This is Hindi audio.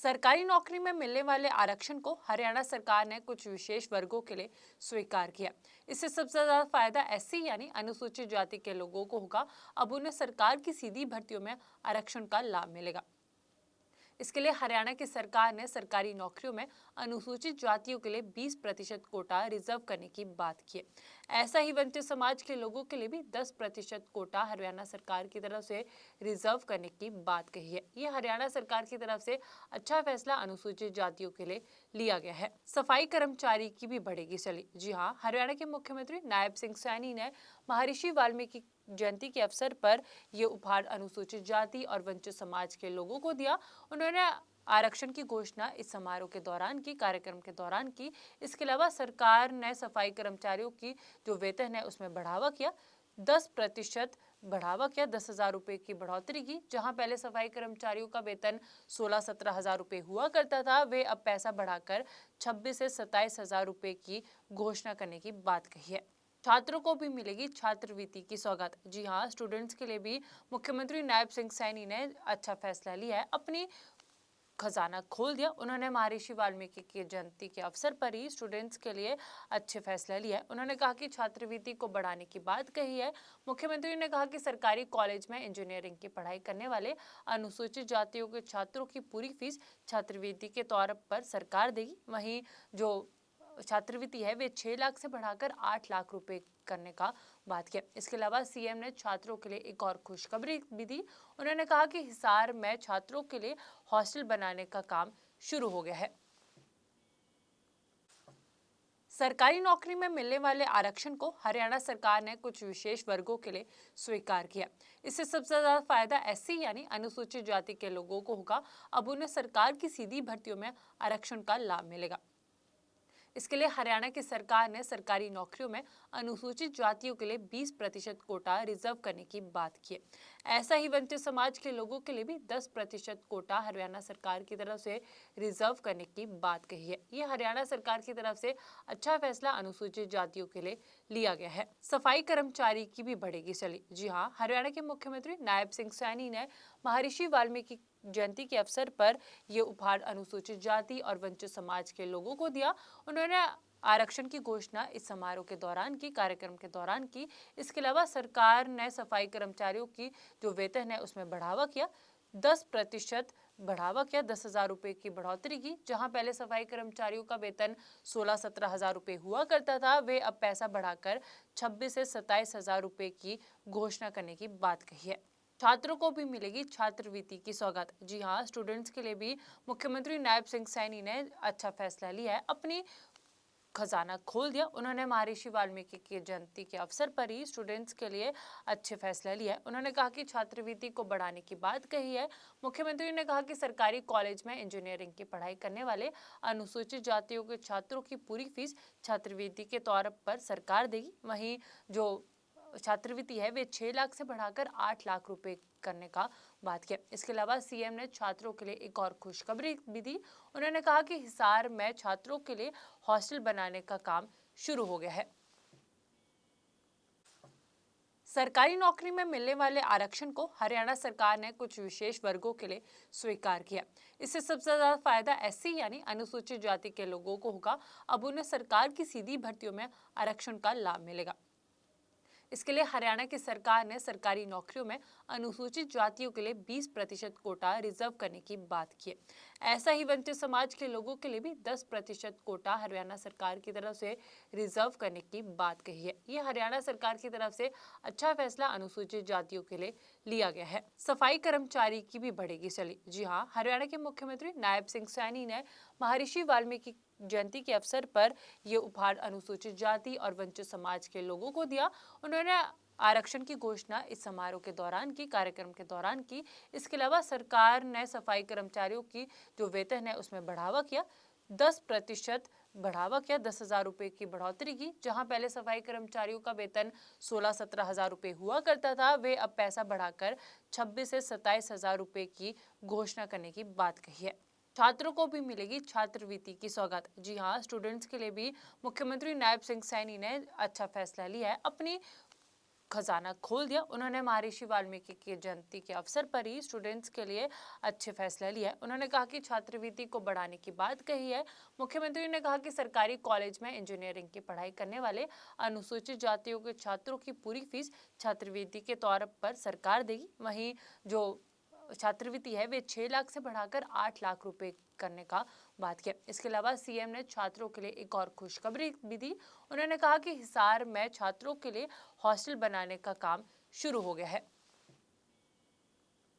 सरकारी नौकरी में मिलने वाले आरक्षण को हरियाणा सरकार ने कुछ विशेष वर्गों के लिए स्वीकार किया। इससे सबसे ज्यादा फायदा एससी यानी अनुसूचित जाति के लोगों को होगा। अब उन्हें सरकार की सीधी भर्तियों में आरक्षण का लाभ मिलेगा। इसके लिए हरियाणा की सरकार ने सरकारी नौकरियों में अनुसूचित जातियों के लिए 20% कोटा रिजर्व करने की बात की है। ऐसा ही वंचित समाज के लोगों के लिए भी 10% कोटा हरियाणा सरकार की तरफ से रिजर्व करने की बात कही है। ये हरियाणा सरकार की तरफ से अच्छा फैसला अनुसूचित जातियों के लिए लिया गया है। सफाई कर्मचारी की भी बढ़ेगी सैलरी। जी हाँ, हरियाणा के मुख्यमंत्री नायब सिंह सैनी ने महर्षि वाल्मीकि जयंती के अवसर पर ये उपहार अनुसूचित जाति और वंचित समाज के लोगों को दिया। उन्होंने आरक्षण की घोषणा इस समारोह के दौरान की, कार्यक्रम के दौरान की। इसके अलावा सरकार ने सफाई कर्मचारियों की जो वेतन है उसमें बढ़ावा किया, 10% बढ़ावा किया, 10,000 रुपए की बढ़ोतरी की। जहां पहले सफाई कर्मचारियों का वेतन 16-17 हजार रुपए हुआ करता था, वे अब पैसा बढ़ाकर 26 से 27 हजार रुपए की घोषणा करने की बात कही है। छात्रों को भी मिलेगी छात्रवृत्ति की सौगात। जी हाँ, स्टूडेंट्स के लिए भी मुख्यमंत्री नायब सिंह सैनी ने अच्छा फैसला लिया है, अपनी खजाना खोल दिया। उन्होंने महर्षि वाल्मीकि की जयंती के अवसर पर ही स्टूडेंट्स के लिए अच्छे फैसला लिया है। उन्होंने कहा कि छात्रवृत्ति को बढ़ाने की बात कही है। मुख्यमंत्री ने कहा कि सरकारी कॉलेज में इंजीनियरिंग की पढ़ाई करने वाले अनुसूचित जातियों के छात्रों की पूरी फीस छात्रवृत्ति के तौर पर सरकार देगी। वहीं जो छात्रवृत्ति है वे 6 लाख से बढ़ाकर 8 लाख रुपए करने का बात किया। इसके अलावा सीएम ने छात्रों के लिए एक और खुशखबरी भी दी। उन्होंने कहा कि हिसार में छात्रों के लिए हॉस्टल बनाने का काम शुरू हो गया है। सरकारी नौकरी में मिलने वाले आरक्षण को हरियाणा सरकार ने कुछ विशेष वर्गों के लिए स्वीकार किया। इससे सबसे ज्यादा फायदा एससी यानी अनुसूचित जाति के लोगों को होगा। अब उन्हें सरकार की सीधी भर्तियों में आरक्षण का लाभ मिलेगा। इसके लिए हरियाणा की सरकार ने सरकारी नौकरियों में अनुसूचित जातियों के लिए 20% कोटा रिजर्व करने की बात की है। ऐसा ही वंचित समाज के लोगों के लिए भी 10% कोटा हरियाणा सरकार की तरफ से रिजर्व करने की बात कही है। ये हरियाणा सरकार की तरफ से अच्छा फैसला अनुसूचित जातियों के लिए लिया गया है। सफाई कर्मचारी की भी बढ़ेगी सैलरी। जी हाँ, हरियाणा के मुख्यमंत्री नायब सिंह सैनी ने महर्षि वाल्मीकि जयंती के अवसर पर ये उपहार अनुसूचित जाति और वंचित समाज के लोगों को दिया। उन्होंने आरक्षण की घोषणा इस समारोह के दौरान की, कार्यक्रम के दौरान की। इसके अलावा सरकार ने सफाई कर्मचारियों की जो वेतन है उसमें बढ़ावा किया, 10% बढ़ावा किया, 10,000 रुपए की बढ़ोतरी की। जहां पहले सफाई कर्मचारियों का वेतन 16-17 हजार रुपए हुआ करता था, वे अब पैसा बढ़ाकर 26 से 27 हजार रुपए की घोषणा करने की बात कही है। छात्रों को भी मिलेगी छात्रवृत्ति की सौगात। जी हाँ, स्टूडेंट्स के लिए भी मुख्यमंत्री नायब सिंह सैनी ने अच्छा फैसला लिया है, अपनी खजाना खोल दिया। उन्होंने महर्षि वाल्मीकि की जयंती के अवसर पर ही स्टूडेंट्स के लिए अच्छे फैसला लिया है। उन्होंने कहा कि छात्रवृत्ति को बढ़ाने की बात कही है। मुख्यमंत्री ने कहा कि सरकारी कॉलेज में इंजीनियरिंग की पढ़ाई करने वाले अनुसूचित जातियों के छात्रों की पूरी फीस छात्रवृत्ति के तौर पर सरकार देगी। वहीं जो छात्रवृत्ति है वे 6 लाख से बढ़ाकर 8 लाख रुपए करने का बात किया। इसके अलावा सीएम ने छात्रों के लिए एक और खुशखबरी भी दी। उन्होंने कहा कि हिसार में छात्रों के लिए हॉस्टल बनाने का काम शुरू हो गया है। सरकारी नौकरी में मिलने वाले आरक्षण को हरियाणा सरकार ने कुछ विशेष वर्गों के लिए स्वीकार किया। इससे सबसे ज्यादा फायदा एससी यानी अनुसूचित जाति के लोगों को होगा। अब उन्हें सरकार की सीधी भर्तियों में आरक्षण का लाभ मिलेगा। इसके लिए हरियाणा की सरकार ने सरकारी नौकरियों में अनुसूचित जातियों के लिए 20% कोटा रिजर्व करने की बात की है। ऐसा ही वंचित समाज के लोगों के लिए भी 10% कोटा हरियाणा सरकार की तरफ से रिजर्व करने की बात कही है। ये हरियाणा सरकार की तरफ से अच्छा फैसला अनुसूचित जातियों के लिए लिया गया है। सफाई कर्मचारी की भी बढ़ेगी सैलरी। जी हाँ, हरियाणा के मुख्यमंत्री नायब सिंह सैनी ने महर्षि वाल्मीकि जयंती के अवसर पर ये उपहार अनुसूचित जाति और वंचित समाज के लोगों को दिया। उन्होंने आरक्षण की घोषणा इस समारोह के दौरान की, कार्यक्रम के दौरान की। इसके अलावा सरकार ने सफाई कर्मचारियों की जो वेतन है उसमें बढ़ावा किया, 10% बढ़ावा किया, 10,000 रुपए की बढ़ोतरी की। जहां पहले सफाई कर्मचारियों का वेतन 16-17 हजार रुपए हुआ करता था, वे अब पैसा बढ़ाकर 26 से 27 हजार रुपए की घोषणा करने की बात कही है। छात्रों को भी मिलेगी छात्रवृत्ति की सौगात। जी हाँ, स्टूडेंट्स के लिए भी मुख्यमंत्री नायब सिंह सैनी ने अच्छा फैसला लिया है, अपनी खजाना खोल दिया। उन्होंने महर्षि वाल्मीकि की जयंती के अवसर पर ही स्टूडेंट्स के लिए अच्छे फैसले लिए। उन्होंने कहा कि छात्रवृत्ति को बढ़ाने की बात कही है। मुख्यमंत्री ने कहा कि सरकारी कॉलेज में इंजीनियरिंग की पढ़ाई करने वाले अनुसूचित जातियों के छात्रों की पूरी फीस छात्रवृत्ति के तौर पर सरकार देगी। वहीं जो छात्रवृत्ति है वे 6 लाख से बढ़ाकर 8 लाख रुपए करने का बात किया। इसके अलावा सीएम ने छात्रों के लिए एक और खुशखबरी भी दी। उन्होंने कहा कि हिसार में छात्रों के लिए हॉस्टल बनाने का काम शुरू हो गया है।